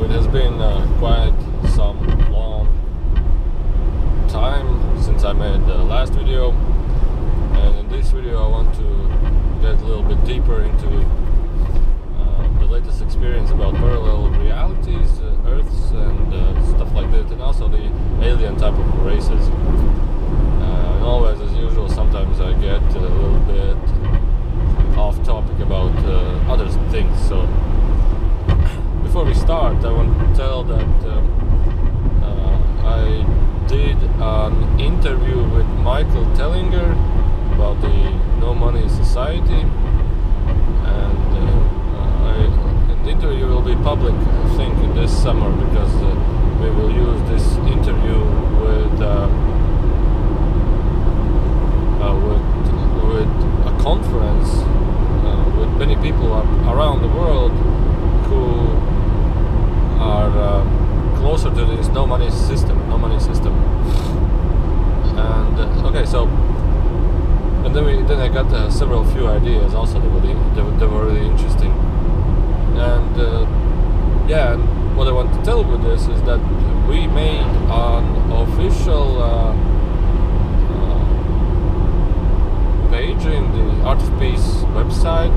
it has been quite some long time since I made the last video, and in this video I want to get a little bit deeper into the latest experience about parallel realities, Earths and stuff like that, and also the alien type of races. And always, as usual, sometimes I get a little bit off topic about other things. So before we start, I want to tell that I did an interview with Michael Tellinger about the No Money Society, and the interview will be public, I think, this summer, because we will use this interview with a conference with many people around the world who are closer to this no money system. And okay, so and then I got several few ideas also that were really interesting. And and what I want to tell with this is that we made an official page in the Art of Peace website,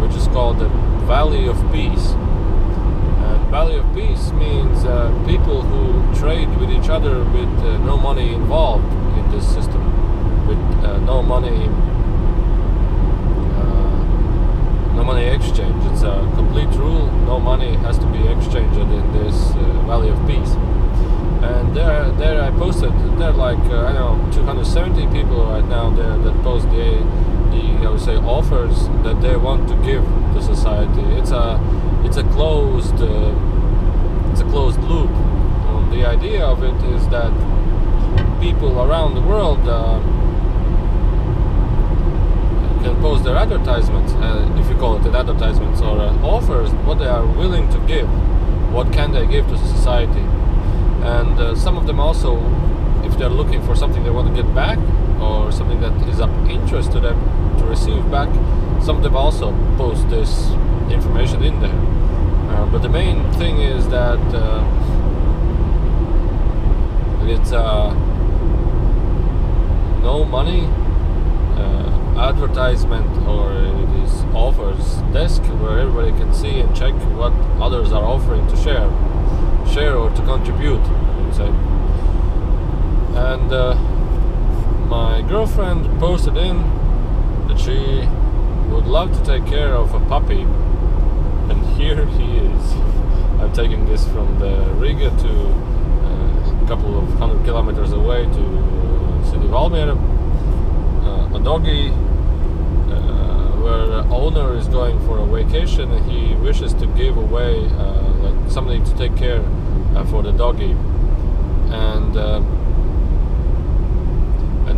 which is called the Valley of Peace. And Valley of Peace means people who trade with each other with no money involved in this system, with no money exchange. It's a complete rule. No money has to be exchanged in this Valley of Peace. And there I posted. There are like 270 people right now there that post the I would say offers that they want to give to society. It's a closed loop. The idea of it is that people around the world can post their advertisements, if you call it an advertisements, or offers, what they are willing to give, what can they give to society. And some of them also, if they're looking for something they want to get back, or something that is of interest to them to receive back, some of them also post this information in there. But the main thing is that it's no money advertisement, or it is offers desk where everybody can see and check what others are offering to share or to contribute, I would say. And my girlfriend posted in that she would love to take care of a puppy, and here he is. I'm taking this from the Riga to a couple of 100 kilometers away to city of Almere. A doggy where the owner is going for a vacation, and he wishes to give away like somebody to take care for the doggy, and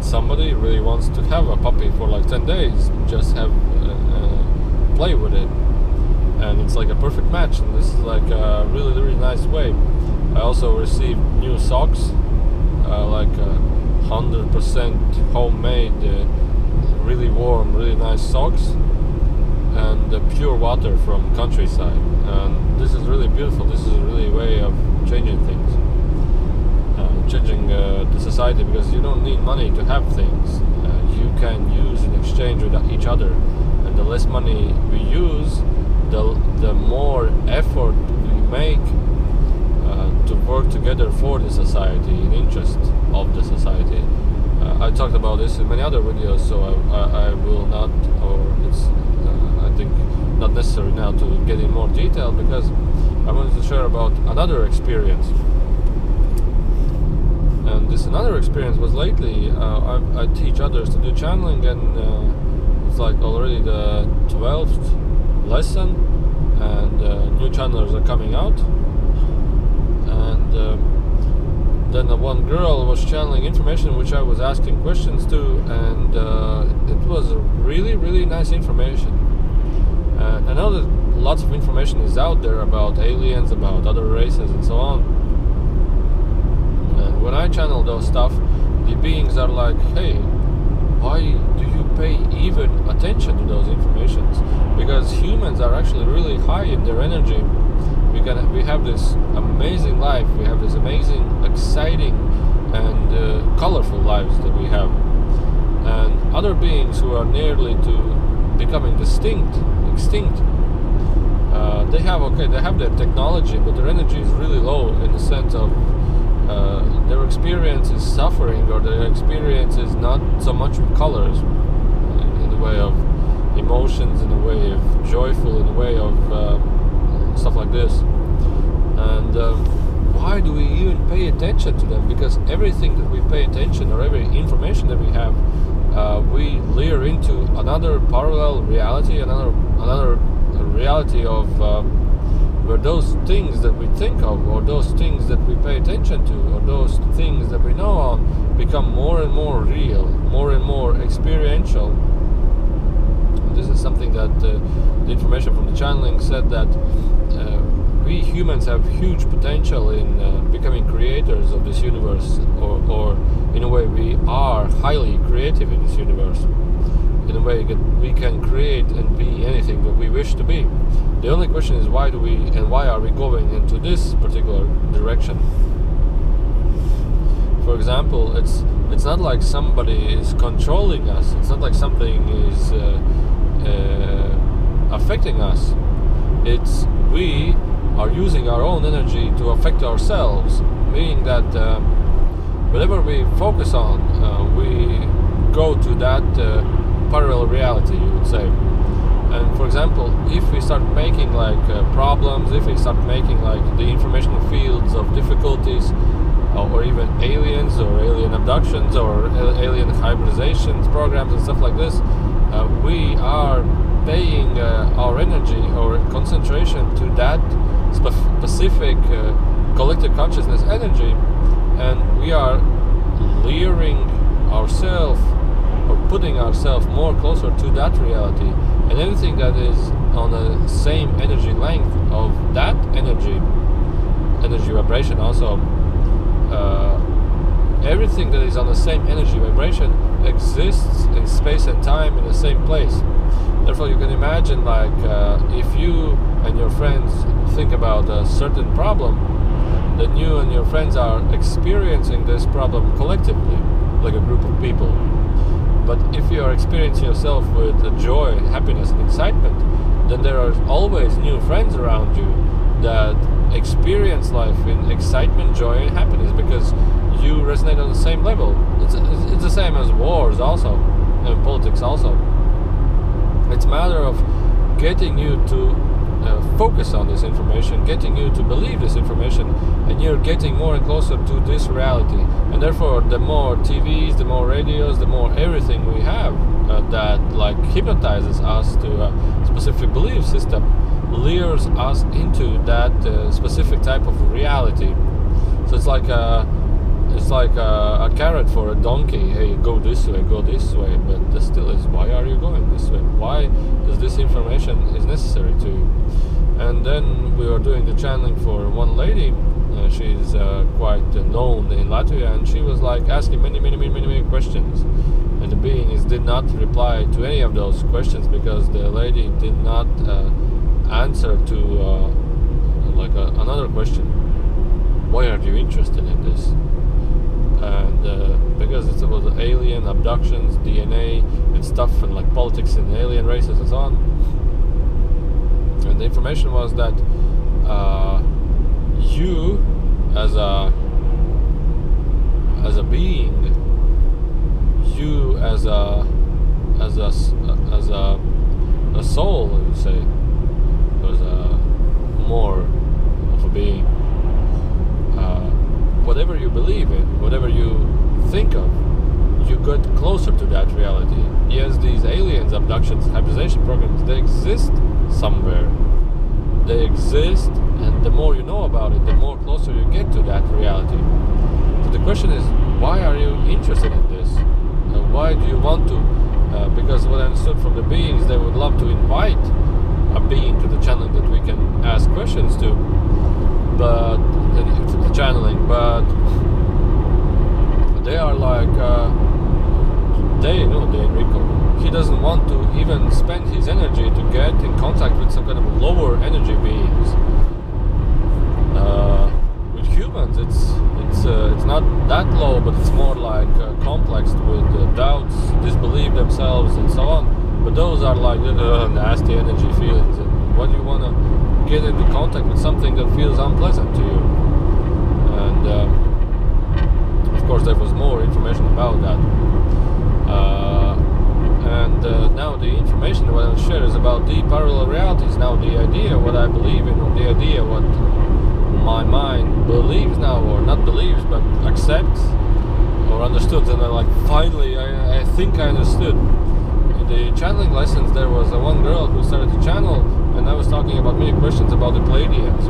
somebody really wants to have a puppy for like 10 days, just have play with it, and it's like a perfect match. And this is like a really nice way. I also received new socks, like 100% homemade, really warm, really nice socks, and pure water from countryside. And this is really beautiful. This is really a way of changing things, changing the society, because you don't need money to have things. You can use in exchange with each other, and the less money we use, the more effort we make to work together for the society, in interest of the society. I talked about this in many other videos, so I will not, or it's I think not necessary now to get in more detail, because I wanted to share about another experience. And this another experience was lately, I teach others to do channeling, and it's like already the 12th lesson, and new channelers are coming out. And then one girl was channeling information which I was asking questions to, and it was really nice information. I know that lots of information is out there about aliens, about other races and so on, and when I channel those stuff, the beings are like, hey, why do you pay even attention to those informations? Because humans are actually really high in their energy, we have this amazing life, we have this amazing, exciting, and colorful lives that we have. And other beings who are nearly to becoming extinct, they have their technology, but their energy is really low, in the sense of their experience is suffering, or their experience is not so much with colors, in the way of emotions, in the way of joyful, in the way of stuff like this. And why do we even pay attention to them? Because everything that we pay attention, or every information that we have, we layer into another parallel reality, another reality of where those things that we think of, or those things that we pay attention to, or those things that we know on, become more and more real, more and more experiential. This is something that the information from the channeling said, that we humans have huge potential in becoming creators of this universe, or in a way we are highly creative in this universe. In a way that we can create and be anything that we wish to be. The only question is, why are we going into this particular direction? For example, it's not like somebody is controlling us. It's not like something is affecting us. It's we are using our own energy to affect ourselves, meaning that whatever we focus on, we go to that parallel reality, you would say. And for example, if we start making like problems, if we start making like the informational fields of difficulties, or even aliens, or alien abductions, or alien hybridizations programs and stuff like this, we are paying our energy or concentration to that specific collective consciousness energy, and we are layering ourselves, or putting ourselves more closer to that reality. And anything that is on the same energy length of that energy vibration also, everything that is on the same energy vibration exists in space and time in the same place. Therefore, you can imagine, like, if you and your friends think about a certain problem, then you and your friends are experiencing this problem collectively, like a group of people. But if you are experiencing yourself with joy, happiness, and excitement, then there are always new friends around you that experience life in excitement, joy, and happiness, because you resonate on the same level. It's the same as wars also, and politics also. It's a matter of getting you to focus on this information, getting you to believe this information, and you're getting more and closer to this reality. And therefore, the more TVs, the more radios, the more everything we have that like hypnotizes us to a specific belief system, lures us into that specific type of reality. So it's like a carrot for a donkey. Hey, go this way, but the still is, why are you going this way? Why does this information is necessary to you? And then we were doing the channeling for one lady. She's quite known in Latvia, and she was like asking many questions, and the beings did not reply to any of those questions, because the lady did not answer to another question. Why are you interested in this? And because it's about alien abductions, DNA and stuff, and like politics and alien races and so on. And the information was that you as a being, you as a soul, I would say, as a more of a being, whatever you believe in, whatever you think of, you get closer to that reality. Yes, these aliens, abductions, hybridization programs, they exist somewhere. They exist, and the more you know about it, the more closer you get to that reality. So the question is, why are you interested in this? Why do you want to? Because what I understood from the beings, they would love to invite a being to the channel that we can ask questions to, but to the channeling. But they are like, Enrico, he doesn't want to even spend his energy to get in contact with some kind of lower energy beings. but it's more like complex with doubts, disbelief themselves, and so on. But those are like nasty energy feelings, and when you want to get into contact with something that feels unpleasant to you. And of course there was more information about that. Now the information that I will share is about the parallel realities. Now the idea, what I believe in, or the idea what my mind believes now, or not believes, but accepts or understood. And finally I think I understood. In the channeling lessons there was one girl who started to channel, and I was talking about many questions about the Pleiadians,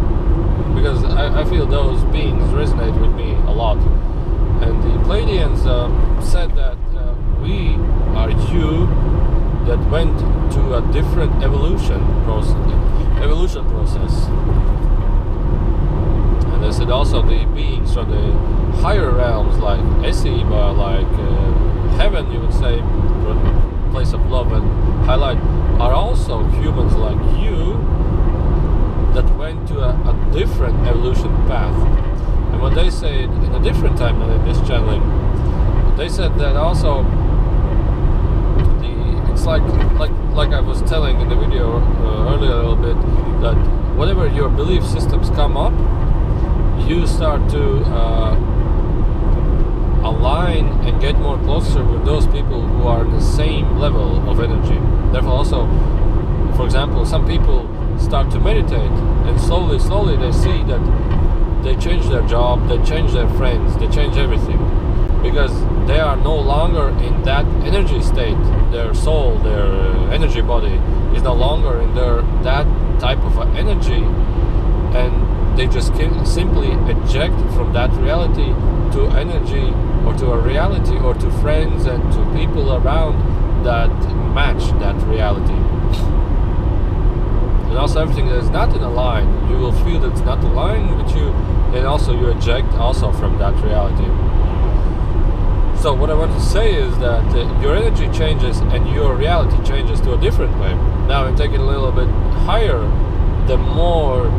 because I feel those beings resonate with me a lot. And the Pleiadians said that we are you that went to a different evolution process. And they said also the beings from the higher realms, like Esiba, like heaven, you would say, place of love and highlight, are also humans like you that went to a different evolution path. And when they say it in a different time than in this channeling, they said that also it's like I was telling in the video earlier a little bit, that whatever your belief systems come up, you start to align and get more closer with those people who are in the same level of energy. Therefore also, for example, some people start to meditate, and slowly they see that they change their job, they change their friends, they change everything, because they are no longer in that energy state. Their soul, their energy body is no longer in that type of energy, and they just can simply eject from that reality to energy, or to a reality, or to friends and to people around that match that reality. And also everything that is not in a line, you will feel that it's not aligned with you, and also you eject also from that reality. So what I want to say is that your energy changes and your reality changes to a different way. Now I'm taking it a little bit higher. The more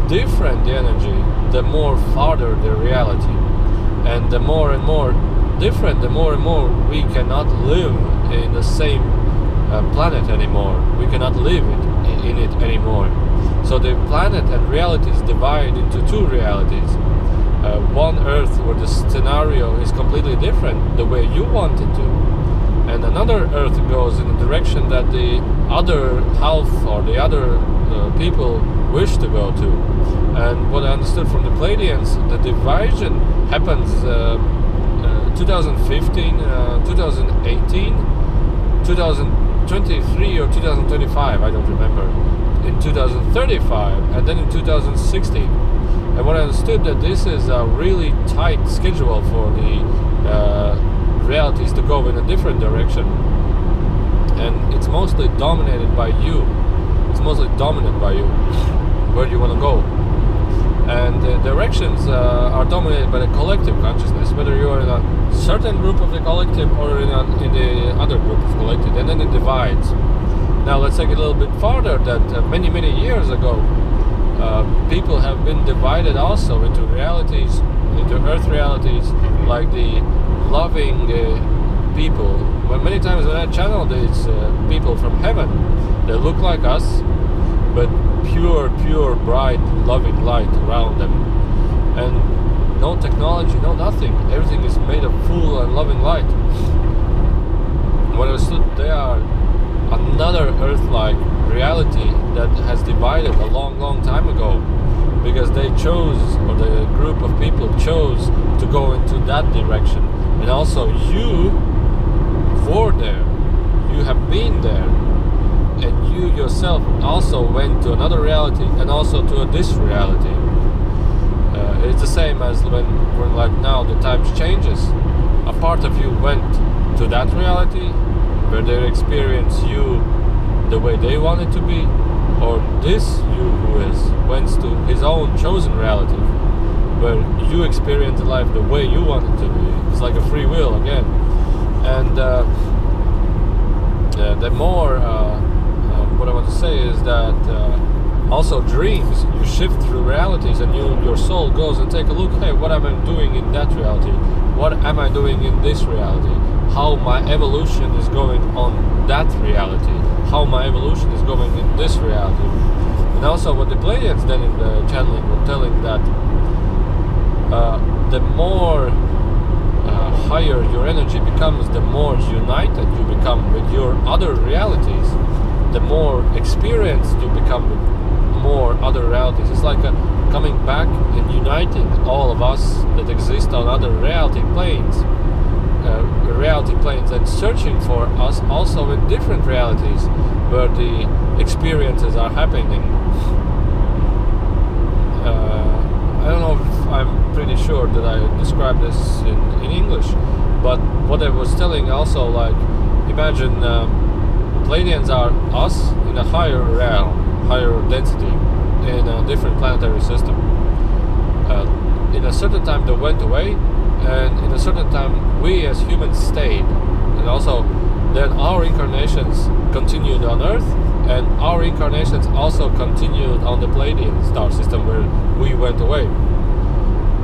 different the energy, the more farther the reality. And the more and more different, the more and more we cannot live in the same planet anymore. We cannot live in it anymore. So the planet and realities divide into two realities. One Earth where the scenario is completely different, the way you want it to, and another Earth goes in the direction that the other half or the other people wish to go to. And what I understood from the Pleiadians, the division happens 2015, 2018, 2023 or 2025, I don't remember, in 2035, and then in 2060. And what I understood, that this is a really tight schedule for the realities to go in a different direction, and it's mostly dominated by you. It's mostly dominated by you, where you want to go. And the directions are dominated by the collective consciousness, whether you're in a certain group of the collective or in the other group of collective, and then it divides. Now let's take it a little bit farther, that many years ago, people have been divided also into realities, into earth realities, like the loving people. When many times when I channel these people from heaven, they look like us, but pure, bright, loving light around them. And no technology, no nothing. Everything is made of full and loving light. When I stood, they are another earth-like reality that has divided a long time ago, because they chose, or the group of people chose to go into that direction. And also you were there, you have been there, and you yourself also went to another reality and also to this reality. It's the same as when like now the times changes. A part of you went to that reality where they experience you the way they want it to be, or this you who went to his own chosen reality where you experience life the way you want it to be. It's like a free will again. And the more what I want to say is that also dreams, you shift through realities, and your soul goes and take a look, hey, what am I doing in that reality? what am I doing in this reality, how my evolution is going on that reality, how my evolution is going in this reality. And also what the Pleiadians then in the channeling were telling that the more higher your energy becomes, the more united you become with your other realities, the more experienced you become with more other realities. It's like coming back and uniting all of us that exist on other reality planes, and searching for us also in different realities where the experiences are happening. I don't know if I'm pretty sure that I described this in English, but what I was telling also, like, imagine Pleiadians are us in a higher realm, higher density, in a different planetary system. In a certain time they went away, and in a certain time we as humans stayed, and also then our incarnations continued on Earth, and our incarnations also continued on the Pleiadian star system where we went away.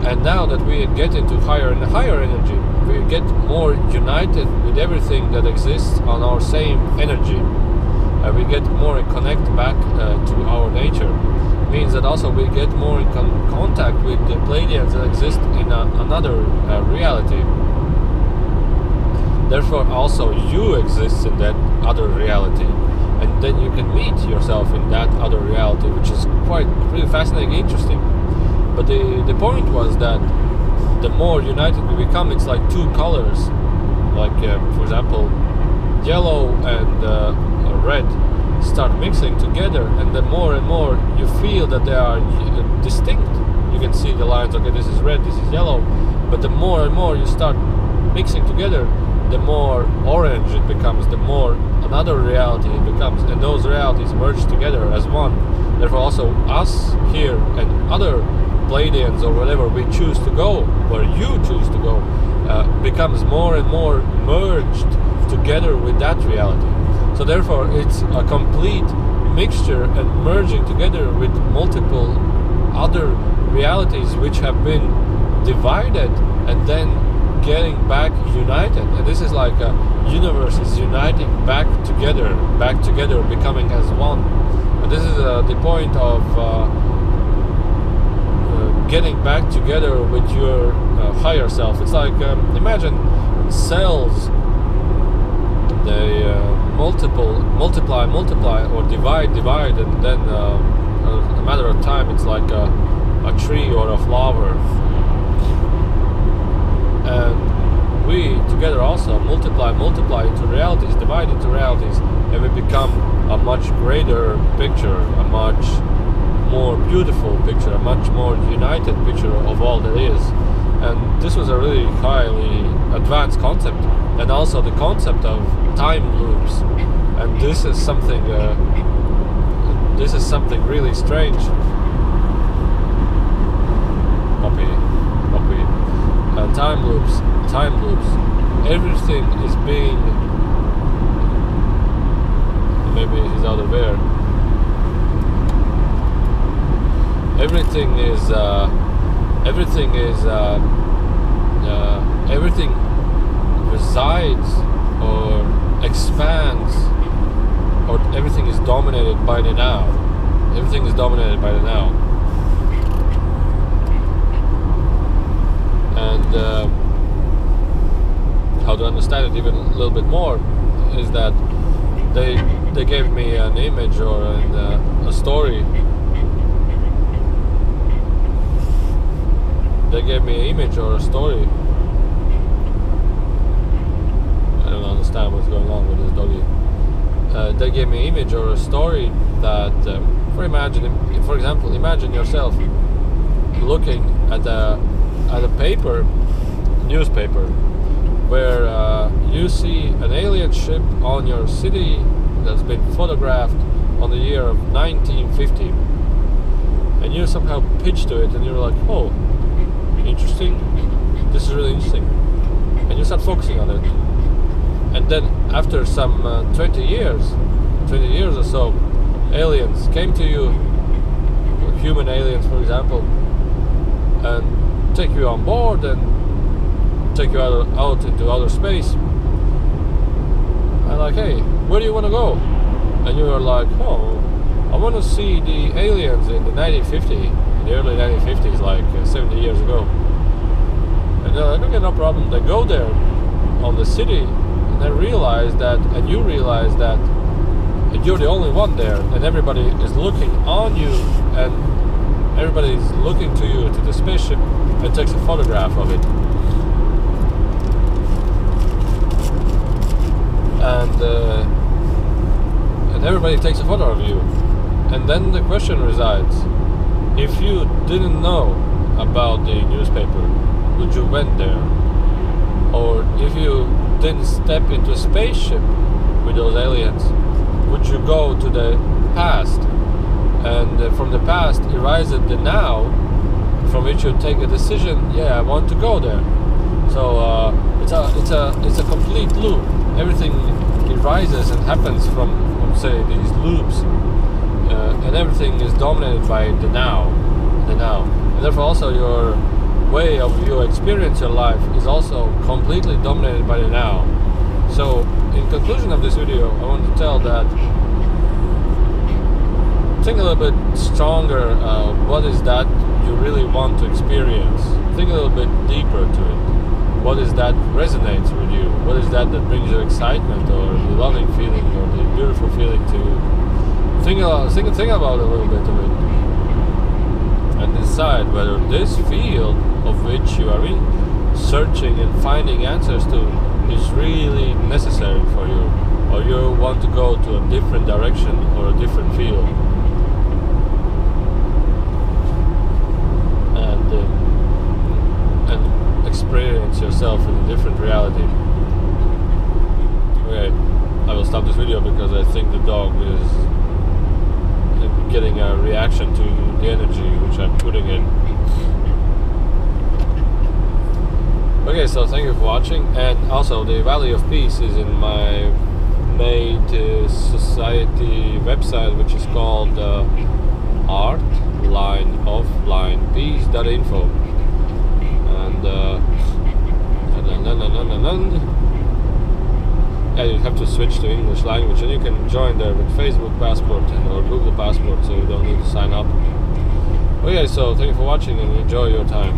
And now that we get into higher and higher energy, we get more united with everything that exists on our same energy. We get more in connect back to our nature. Means that also we get more in contact with the Pleiadians that exist in another reality. Therefore also you exist in that other reality, and then you can meet yourself in that other reality, which is quite really fascinating, interesting. But the point was that the more united we become, it's like two colors, like for example yellow and red start mixing together, and the more and more you feel that they are distinct. You can see the lines, okay, this is red, this is yellow, but the more and more you start mixing together, the more orange it becomes, the more another reality it becomes, and those realities merge together as one. Therefore also us here and other Pleiadians or whatever we choose to go, where you choose to go, becomes more and more merged together with that reality. So therefore it's a complete mixture and merging together with multiple other realities which have been divided and then getting back united. And this is like a universe is uniting back together, becoming as one. And this is the point of getting back together with your higher self. It's like imagine cells. They multiply, or divide, and then a matter of time it's like a tree or a flower. And we together also multiply into realities, divide into realities, and we become a much greater picture, a much more beautiful picture, a much more united picture of all that is. And this was a really highly advanced concept, and also the concept of time loops. And this is something really strange. Time loops. Everything is being. Maybe he's out of air. Everything resides or expands, or everything is dominated by the now. Everything is dominated by the now. And how to understand it even a little bit more is that they gave me an image or a story. They gave me an image or a story. I don't understand what's going on with this doggy. They gave me an image or a story that, for example, imagine yourself looking at a newspaper, where you see an alien ship on your city that's been photographed on the year of 1950, and you somehow pitch to it, and you're like, oh, interesting, this is really interesting, and you start focusing on it. And then after some 20 years or so, aliens came to you, human aliens for example, and take you on board and take you out into outer space. I'm like, hey, where do you want to go? And you were like, oh, I want to see the aliens in the 1950s, the early 1950s, like 70 years ago. And they're like, okay, no problem. They go there on the city, and they realize that, and you realize that you're the only one there, and everybody is looking on you, and everybody is looking to you, to the spaceship, and takes a photograph of it. And everybody takes a photo of you. And then the question resides, if you didn't know about the newspaper, would you went there? Or if you didn't step into a spaceship with those aliens, would you go to the past? And from the past, erase it the now, from which you take a decision, yeah, I want to go there. So it's a complete loop. Everything arises and happens from say, these loops, and everything is dominated by the now. And therefore also your way of you experience your life is also completely dominated by the now. So in conclusion of this video, I want to tell that think a little bit stronger, what is that you really want to experience. Think a little bit deeper to it. What is that resonates with you? What is that brings you excitement, or the loving feeling, or the beautiful feeling to you? Think about a little bit of it, and decide whether this field of which you are searching and finding answers to is really necessary for you, or you want to go to a different direction or a different field. And experience yourself in a different reality. Okay, I will stop this video because I think the dog is getting a reaction to the energy which I'm putting in. Okay, so thank you for watching, and also the Valley of Peace is in my Made Society website, which is called artlineofflinepeace.info. Yeah, you have to switch to English language, and you can join there with Facebook Passport or Google Passport, so you don't need to sign up. Okay, so thank you for watching and enjoy your time.